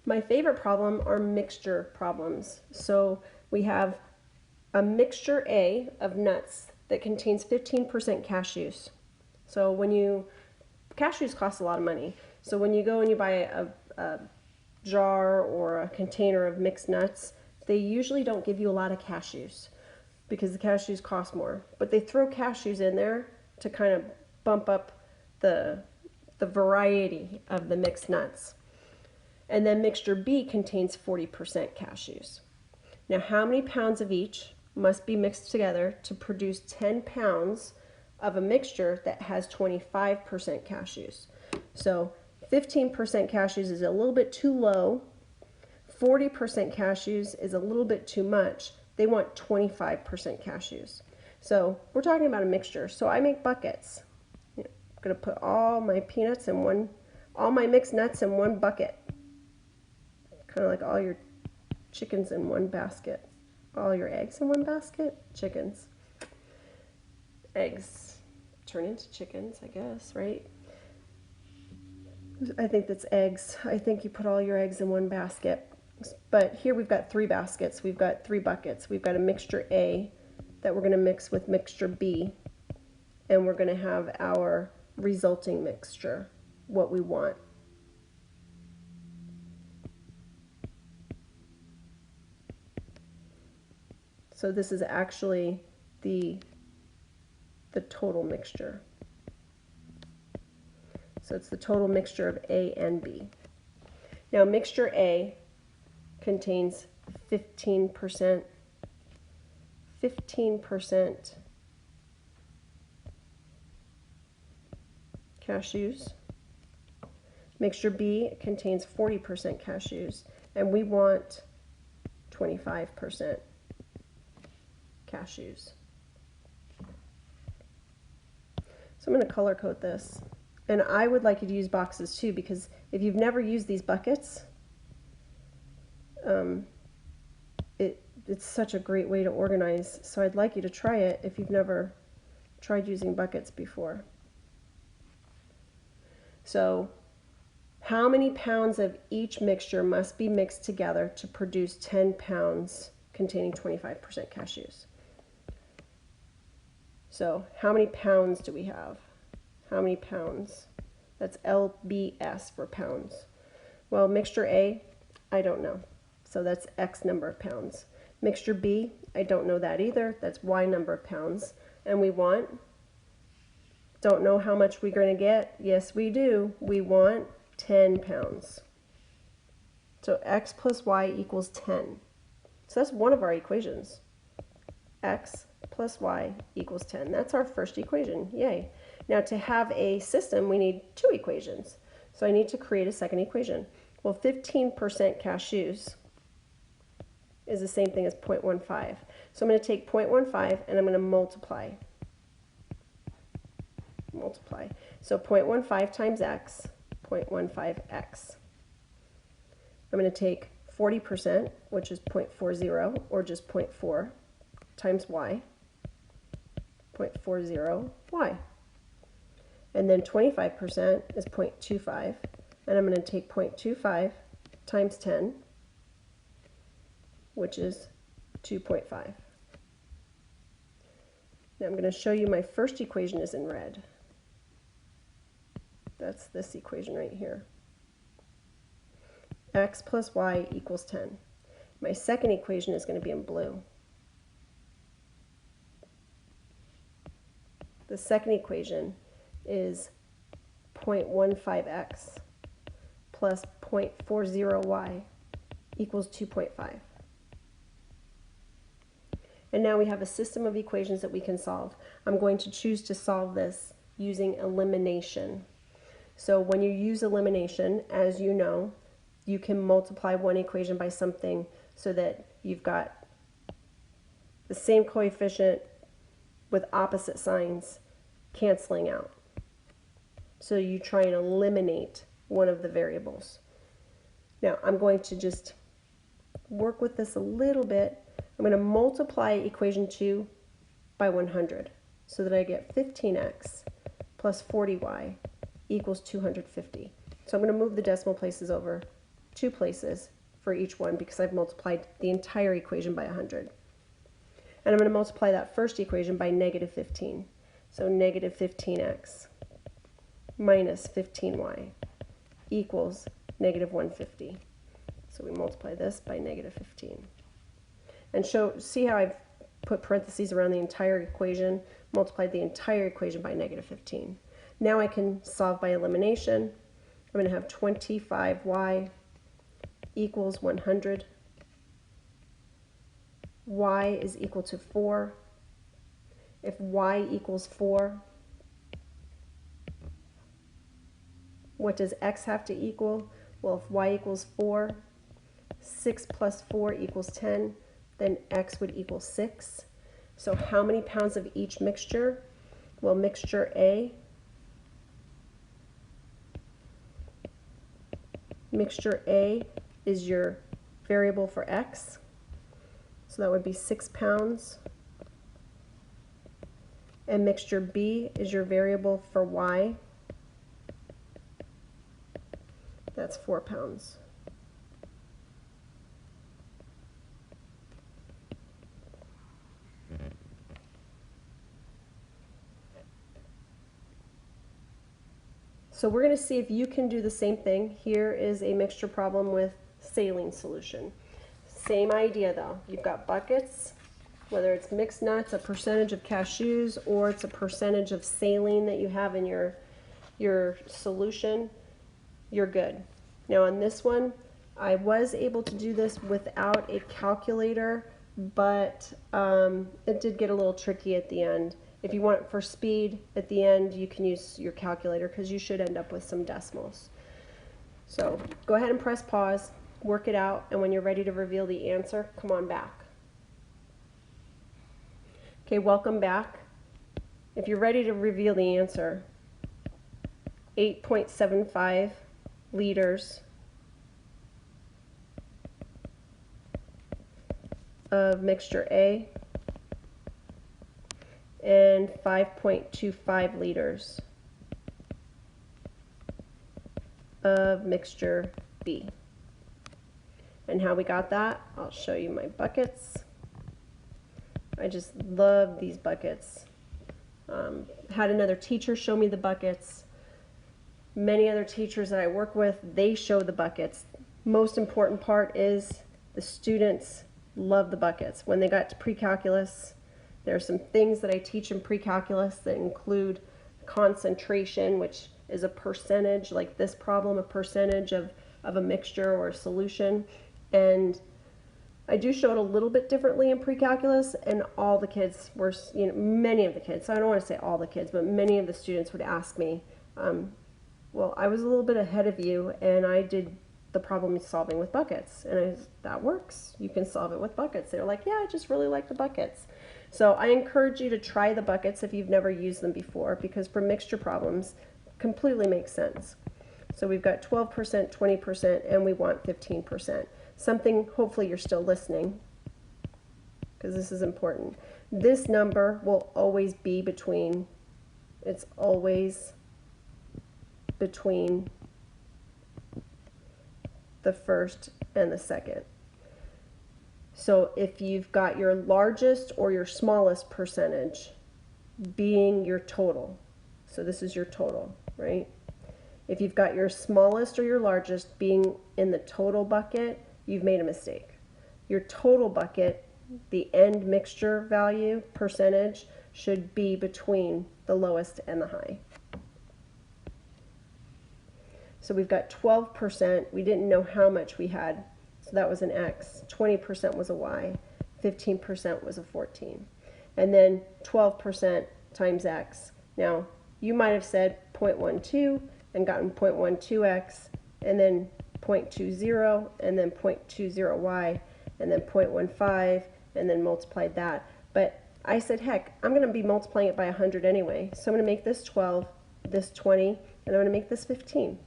My favorite problem are mixture problems. So we have a mixture A of nuts that contains 15% cashews. So cashews cost a lot of money. So when you go and you buy a jar or a container of mixed nuts, they usually don't give you a lot of cashews because the cashews cost more. But they throw cashews in there to kind of bump up the variety of the mixed nuts. And then mixture B contains 40% cashews. Now, how many pounds of each must be mixed together to produce 10 pounds of a mixture that has 25% cashews? So 15% cashews is a little bit too low. 40% cashews is a little bit too much. They want 25% cashews. So we're talking about a mixture. So I make buckets. I'm going to put all my peanuts in all my mixed nuts in one bucket. Kind of like all your chickens in one basket. All your eggs in one basket? Chickens. Eggs turn into chickens, I guess, right? I think that's eggs. I think you put all your eggs in one basket. But here we've got 3 baskets. We've got 3 buckets. We've got a mixture A that we're going to mix with mixture B. And we're going to have our resulting mixture, what we want. So this is actually the total mixture. So it's the total mixture of A and B. Now mixture A contains 15% cashews. Mixture B contains 40% cashews, and we want 25% cashews. So I'm going to color code this. And I would like you to use boxes too, because if you've never used these buckets, it's such a great way to organize. So I'd like you to try it if you've never tried using buckets before. So how many pounds of each mixture must be mixed together to produce 10 pounds containing 25% cashews? So how many pounds do we have? How many pounds? That's LBS for pounds. Well, mixture A, I don't know. So that's X number of pounds. Mixture B, I don't know that either. That's Y number of pounds. And we don't know how much we're going to get. Yes, we do. We want 10 pounds. So X plus Y equals 10. So that's one of our equations. X plus Y equals 10. That's our first equation. Yay. Now to have a system, we need 2 equations. So I need to create a second equation. Well, 15% cashews is the same thing as 0.15. So I'm going to take 0.15 and I'm going to multiply. So 0.15 times X, 0.15X. I'm going to take 40%, which is 0.40, or just 0.4, times Y, 0.40Y. And then 25% is 0.25, and I'm going to take 0.25 times 10, which is 2.5. Now I'm going to show you my first equation is in red. That's this equation right here. X plus Y equals 10. My second equation is going to be in blue. The second equation is 0.15x plus 0.40y equals 2.5. And now we have a system of equations that we can solve. I'm going to choose to solve this using elimination. So when you use elimination, as you know, you can multiply one equation by something so that you've got the same coefficient with opposite signs canceling out. So you try and eliminate one of the variables. Now I'm going to just work with this a little bit. I'm going to multiply equation 2 by 100 so that I get 15x plus 40y equals 250. So I'm going to move the decimal places over two places for each one because I've multiplied the entire equation by 100. And I'm going to multiply that first equation by negative 15. So negative 15x minus 15y equals negative 150. So we multiply this by negative 15. And see how I've put parentheses around the entire equation, multiplied the entire equation by negative 15. Now I can solve by elimination. I'm going to have 25y equals 100. Y is equal to 4. If y equals 4, what does x have to equal? Well, if y equals 4, 6 plus 4 equals 10, then x would equal 6. So how many pounds of each mixture? Well, mixture A, is your variable for x. So that would be 6 pounds. And mixture B is your variable for y. That's 4 pounds. So we're going to see if you can do the same thing. Here is a mixture problem with saline solution. Same idea though. You've got buckets, whether it's mixed nuts, a percentage of cashews, or it's a percentage of saline that you have in your solution, you're good. Now on this one, I was able to do this without a calculator, but it did get a little tricky at the end. If you want it for speed at the end, you can use your calculator because you should end up with some decimals. So go ahead and press pause, work it out, and when you're ready to reveal the answer, come on back. Okay, welcome back. If you're ready to reveal the answer, 8.75 liters of mixture A and 5.25 liters of mixture B. And how we got that, I'll show you my buckets. I just love these buckets. Had another teacher show me the buckets. Many other teachers that I work with, they show the buckets. Most important part is the students love the buckets. When they got to pre-calculus, there are some things that I teach in pre-calculus that include concentration, which is a percentage, like this problem, a percentage of a mixture or a solution. And I do show it a little bit differently in pre-calculus, and all the kids were, many of the kids, so I don't want to say all the kids, but many of the students would ask me, well, I was a little bit ahead of you, and I did the problem solving with buckets. And that works. You can solve it with buckets. They're like, yeah, I just really like the buckets. So I encourage you to try the buckets if you've never used them before, because for mixture problems, completely makes sense. So we've got 12%, 20%, and we want 15%. Something, hopefully you're still listening, because this is important. This number will always be between, it's always between the first and the second. So if you've got your largest or your smallest percentage being your total, so this is your total, right? If you've got your smallest or your largest being in the total bucket, you've made a mistake. Your total bucket, the end mixture value, percentage, should be between the lowest and the high. So we've got 12%. We didn't know how much we had, so that was an X. 20% was a Y. 15% was a 14. And then 12% times X. Now, you might have said 0.12 and gotten 0.12X, and then 0.20, and then 0.20Y, and then 0.15, and then multiplied that. But I said, heck, I'm going to be multiplying it by 100 anyway. So I'm going to make this 12, this 20, and I'm going to make this 15.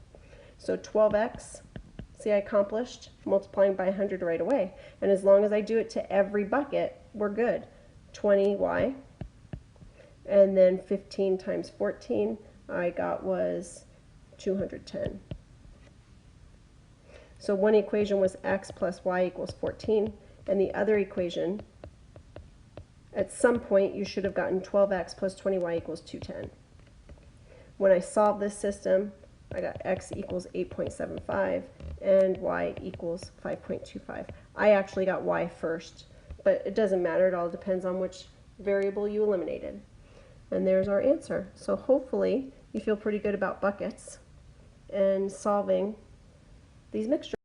So 12x, see I accomplished multiplying by 100 right away. And as long as I do it to every bucket, we're good. 20y, and then 15 times 14, I got was 210. So one equation was x plus y equals 14, and the other equation, at some point, you should have gotten 12x plus 20y equals 210. When I solved this system, I got x equals 8.75 and y equals 5.25. I actually got y first, but it doesn't matter. It all depends on which variable you eliminated. And there's our answer. So hopefully you feel pretty good about buckets and solving these mixtures.